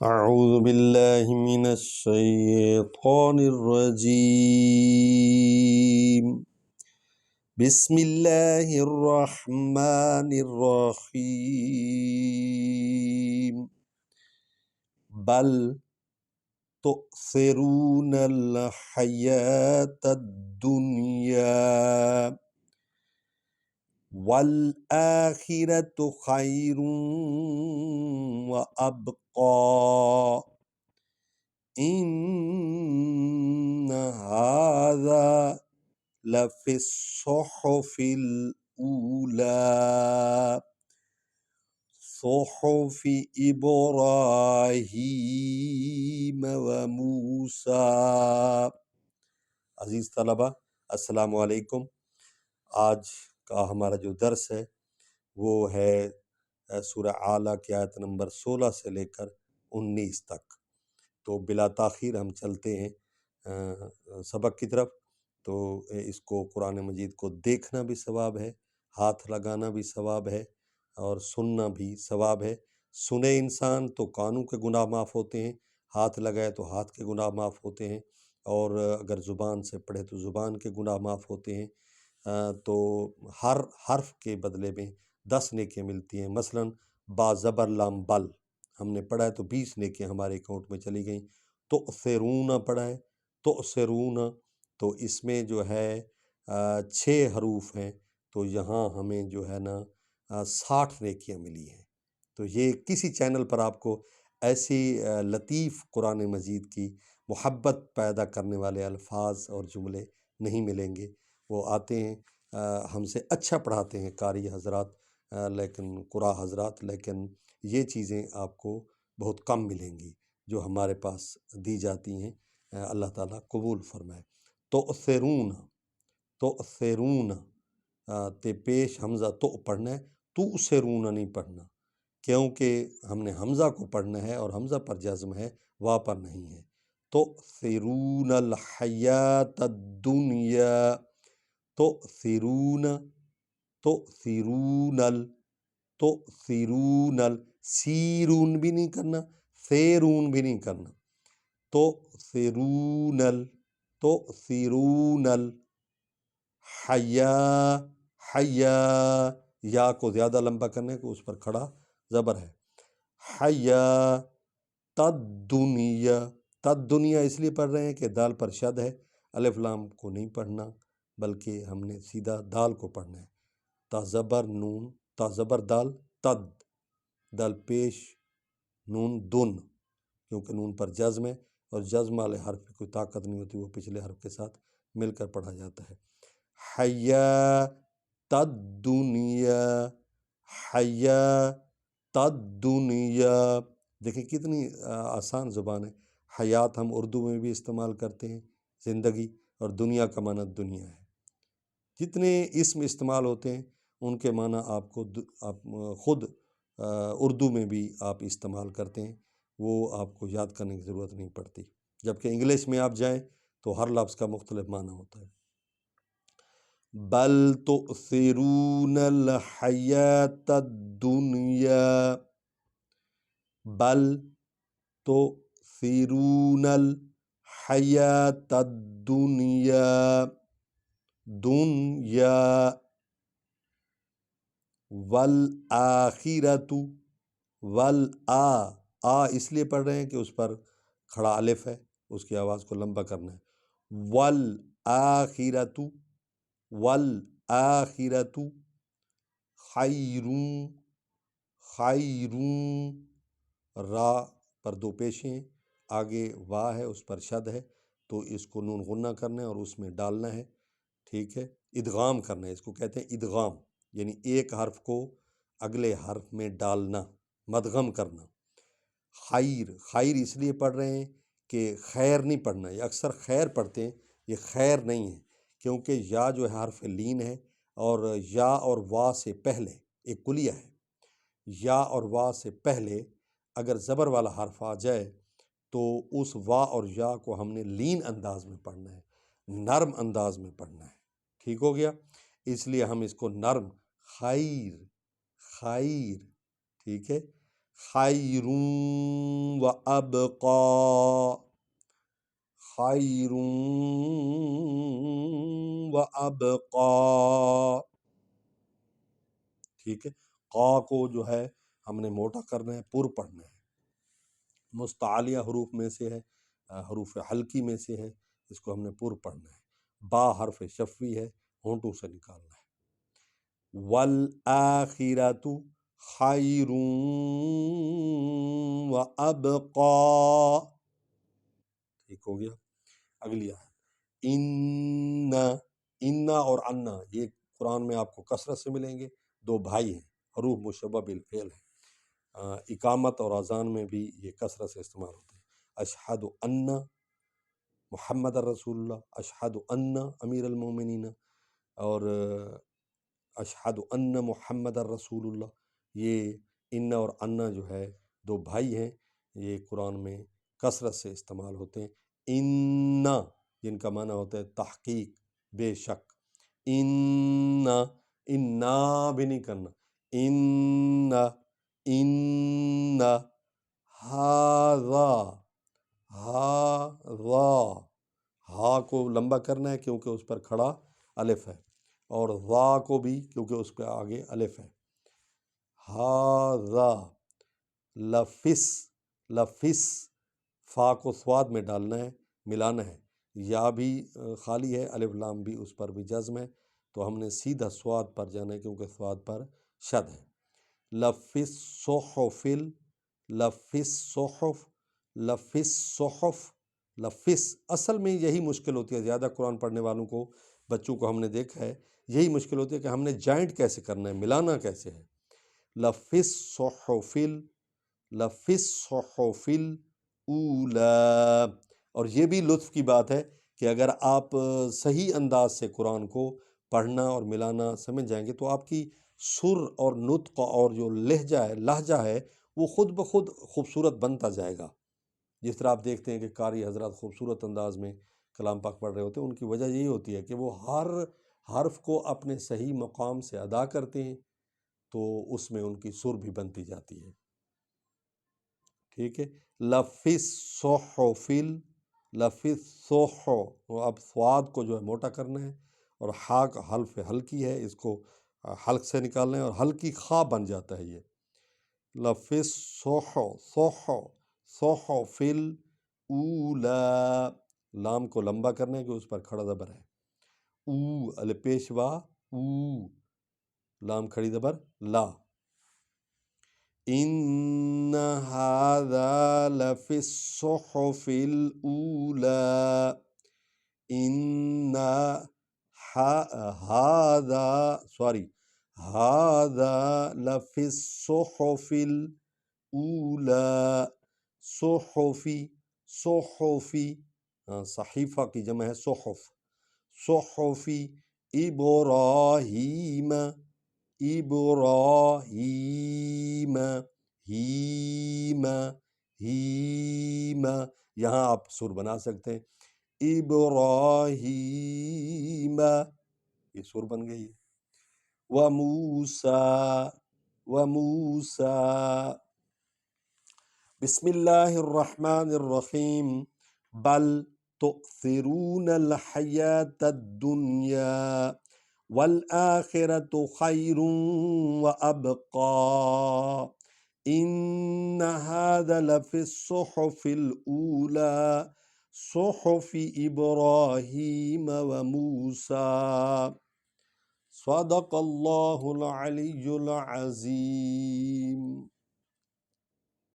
أعوذ بالله من الشيطان الرجيم بسم الله الرحمن الرحيم بل تؤثرون الحياة الدنيا والآخرة خير وأبقى إن هذا لفي الصحف الأولى صحف إبراہیم وموسیٰ۔ عزیز طلبہ، السلام علیکم۔ آج کا ہمارا جو درس ہے وہ ہے سورہ اعلیٰ کی آیت نمبر 16 سے لے کر 19 تک۔ تو بلا تاخیر ہم چلتے ہیں سبق کی طرف۔ تو اس کو قرآن مجید کو دیکھنا بھی ثواب ہے، ہاتھ لگانا بھی ثواب ہے، اور سننا بھی ثواب ہے۔ سنے انسان تو کانوں کے گناہ معاف ہوتے ہیں، ہاتھ لگائے تو ہاتھ کے گناہ معاف ہوتے ہیں، اور اگر زبان سے پڑھے تو زبان کے گناہ معاف ہوتے ہیں۔ تو ہر حرف کے بدلے میں 10 نیکیاں ملتی ہیں۔ مثلا با زبر لام بل ہم نے پڑھا ہے تو 20 نیکیاں ہمارے اکاؤنٹ میں چلی گئیں۔ تؤثرون پڑھا ہے، تؤثرون، تو اس میں جو ہے 6 حروف ہیں، تو یہاں ہمیں جو ہے نا 60 نیکیاں ملی ہیں۔ تو یہ کسی چینل پر آپ کو ایسی لطیف قرآن مجید کی محبت پیدا کرنے والے الفاظ اور جملے نہیں ملیں گے۔ وہ آتے ہیں، ہم سے اچھا پڑھاتے ہیں قاری حضرات، لیکن قرآ حضرات، لیکن یہ چیزیں آپ کو بہت کم ملیں گی جو ہمارے پاس دی جاتی ہیں۔ اللہ تعالیٰ قبول فرمائے۔ تؤثرون، تؤثرون تے پیش حمزہ تو پڑھنا ہے، تؤثرون نہیں پڑھنا، کیونکہ ہم نے حمزہ کو پڑھنا ہے اور حمزہ پر جزم ہے، وا پر نہیں ہے۔ تؤثرون الحیات الدنیا، تؤثرون، تؤثرون تؤثرون سیرون بھی نہیں کرنا، سیرون بھی نہیں کرنا۔ تؤثرون تؤثرون الحیا، حیا، یا کو زیادہ لمبا کرنے کو اس پر کھڑا زبر ہے۔ حیات الدنیا، تد دنیا اس لیے پڑھ رہے ہیں کہ دال پر شد ہے، الف لام کو نہیں پڑھنا، بلکہ ہم نے سیدھا دال کو پڑھنا ہے۔ تا زبر نون، تا زبر دال، تد، دال پیش نون دن، کیونکہ نون پر جزم ہے، اور جزم والے حرف کی کوئی طاقت نہیں ہوتی، وہ پچھلے حرف کے ساتھ مل کر پڑھا جاتا ہے۔ حیات الدنیا، حیات الدنیا، دیکھیں کتنی آسان زبان ہے۔ حیات ہم اردو میں بھی استعمال کرتے ہیں، زندگی، اور دنیا کا معنی دنیا ہے۔ جتنے اسم استعمال ہوتے ہیں ان کے معنی آپ کو آپ خود اردو میں بھی آپ استعمال کرتے ہیں، وہ آپ کو یاد کرنے کی ضرورت نہیں پڑتی۔ جبکہ انگلش میں آپ جائیں تو ہر لفظ کا مختلف معنی ہوتا ہے۔ بل تؤثرون الحیات الدنیا، بل تؤثرون الحیات الدنیا، دنیا، والآخرۃ، آ اس لیے پڑھ رہے ہیں کہ اس پر کھڑا الف ہے، اس کی آواز کو لمبا کرنا ہے۔ والآخرۃ، والآخرۃ خیرون، خیرون، را پر 2 پیشیں ہیں، آگے وا ہے اس پر شد ہے، تو اس کو نون غنہ کرنا ہے اور اس میں ڈالنا ہے، ٹھیک ہے، ادغام کرنا ہے، اس کو کہتے ہیں ادغام، یعنی ایک حرف کو اگلے حرف میں ڈالنا، مدغم کرنا۔ خیر، خیر اس لیے پڑھ رہے ہیں کہ خیر نہیں پڑھنا، یہ اکثر خیر پڑھتے ہیں، یہ خیر نہیں ہے، کیونکہ یا جو ہے حرف لین ہے، اور یا اور وا سے پہلے ایک کلیہ ہے، یا اور وا سے پہلے اگر زبر والا حرف آ جائے تو اس وا اور یا کو ہم نے لین انداز میں پڑھنا ہے، نرم انداز میں پڑھنا ہے، ٹھیک ہو گیا؟ اس لیے ہم اس کو نرم، خیر، خیر، ٹھیک ہے، خیر و ابقا، خیر و ابقا، ٹھیک ہے۔ قا کو جو ہے ہم نے موٹا کرنا ہے، پر پڑھنا ہے، مستعلیہ حروف میں سے ہے، حروف حلقی میں سے ہے، اس کو ہم نے پر پڑھنا ہے۔ با حرف شفوی ہے، ہونٹوں سے نکالنا ہے۔ والآخرۃ خیر و ابقا، ٹھیک ہو گیا۔ اگلی آیت ان اور انا، یہ قرآن میں آپ کو کثرت سے ملیں گے، دو بھائی ہیں، حروف مشبہ بالفعل ہیں، اقامت اور اذان میں بھی یہ کثرت سے استعمال ہوتے ہیں۔ اشہد ان محمد الرسول اللہ، اشہد ان امیر المومنین، اور اشہد ان محمد الرسول اللہ، یہ ان اور انا جو ہے دو بھائی ہیں، یہ قرآن میں کثرت سے استعمال ہوتے ہیں۔ ان، جن کا معنی ہوتا ہے تحقیق، بے شک۔ انا بھی نہیں کرنا، ان ہاذا، ہا کو لمبا کرنا ہے کیونکہ اس پر کھڑا الف ہے، اور ذا کو بھی کیونکہ اس پہ آگے الف ہے۔ ہاذا لفس، فا کو سواد میں ڈالنا ہے، ملانا ہے، یا بھی خالی ہے، الف لام بھی اس پر بھی جزم ہے، تو ہم نے سیدھا سواد پر جانا ہے کیونکہ سواد پر شد ہے۔ لفس صحف، لفس صحف، لفس صحف، لفس، اصل میں یہی مشکل ہوتی ہے زیادہ قرآن پڑھنے والوں کو، بچوں کو ہم نے دیکھا ہے یہی مشکل ہوتی ہے کہ ہم نے جوائنٹ کیسے کرنا ہے، ملانا کیسے ہے۔ لفس صحف، لفس صحف الاولی، اور یہ بھی لطف کی بات ہے کہ اگر آپ صحیح انداز سے قرآن کو پڑھنا اور ملانا سمجھ جائیں گے تو آپ کی سر اور نطق اور جو لہجہ ہے وہ خود بخود خوبصورت بنتا جائے گا۔ جس طرح آپ دیکھتے ہیں کہ قاری حضرات خوبصورت انداز میں کلام پاک پڑھ رہے ہوتے ہیں، ان کی وجہ یہی ہوتی ہے کہ وہ ہر حرف کو اپنے صحیح مقام سے ادا کرتے ہیں، تو اس میں ان کی سر بھی بنتی جاتی ہے، ٹھیک ہے۔ لفظ صحف، لفظ صح، اب سواد کو جو ہے موٹا کرنا ہے، اور ہا کا حلف حلقی ہے، اس کو حلق سے نکالنا ہے، اور حلقی خا بن جاتا ہے یہ۔ لفظ صح، صح، صحف الاولی، لام کو لمبا کرنا ہے کہ اس پر کھڑا زبر ہے۔ او الف پیش وا، او، لام کھڑی زبر لا۔ ان ھذا لفی الصحف الاولی، ان ھذا لفی الصحف الاولی، صحفی، صحفی، صحیفہ کی جمع ہے صحف، صحفی ابراہیم، ابراہیم، ہیم، یہاں آپ سر بنا سکتے ہیں، ابراہیم، یہ سر بن گئی ہے۔ وموسیٰ، وموسیٰ، بسم اللہ الرحمن الرحیم، بل تؤثرون الحیاة الدنیا والآخرة خیر وابقا، ان هذا لفی الصحف الاولی، صحف ابراہیم وموسیٰ، صدق اللہ العلی العظیم۔